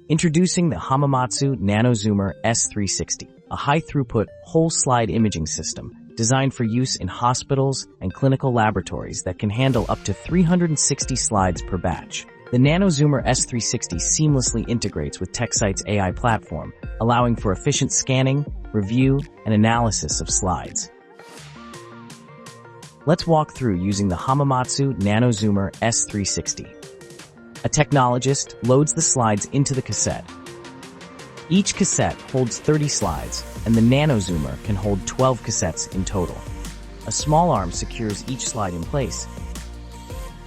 Introducing the Hamamatsu NanoZoomer S360, a high-throughput whole-slide imaging system designed for use in hospitals and clinical laboratories that can handle up to 360 slides per batch. The NanoZoomer S360 seamlessly integrates with Techcyte's AI platform, allowing for efficient scanning, review, and analysis of slides. Let's walk through using the Hamamatsu NanoZoomer S360. A technologist loads the slides into the cassette. Each cassette holds 30 slides, and the NanoZoomer can hold 12 cassettes in total. A small arm secures each slide in place.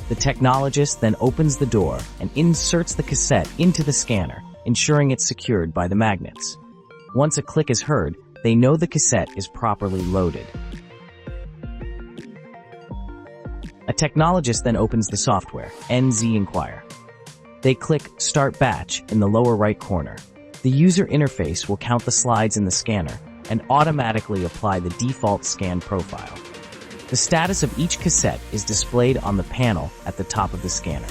The technologist then opens the door and inserts the cassette into the scanner, ensuring it's secured by the magnets. Once a click is heard, they know the cassette is properly loaded. A technologist then opens the software, NZ Inquire. They click Start Batch in the lower right corner. The user interface will count the slides in the scanner and automatically apply the default scan profile. The status of each cassette is displayed on the panel at the top of the scanner.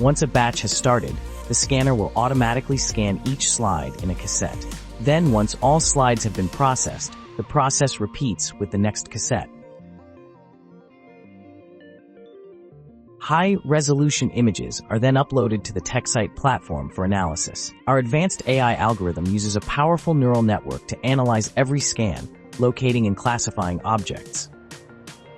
Once a batch has started, the scanner will automatically scan each slide in a cassette. Then, once all slides have been processed, the process repeats with the next cassette. High-resolution images are then uploaded to the Techcyte platform for analysis. Our advanced AI algorithm uses a powerful neural network to analyze every scan, locating and classifying objects.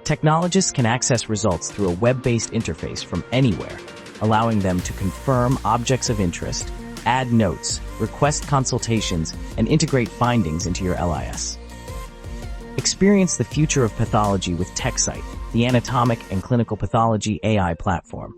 Technologists can access results through a web-based interface from anywhere, allowing them to confirm objects of interest, add notes, request consultations, and integrate findings into your LIS. Experience the future of pathology with Techcyte, the anatomic and clinical pathology AI platform.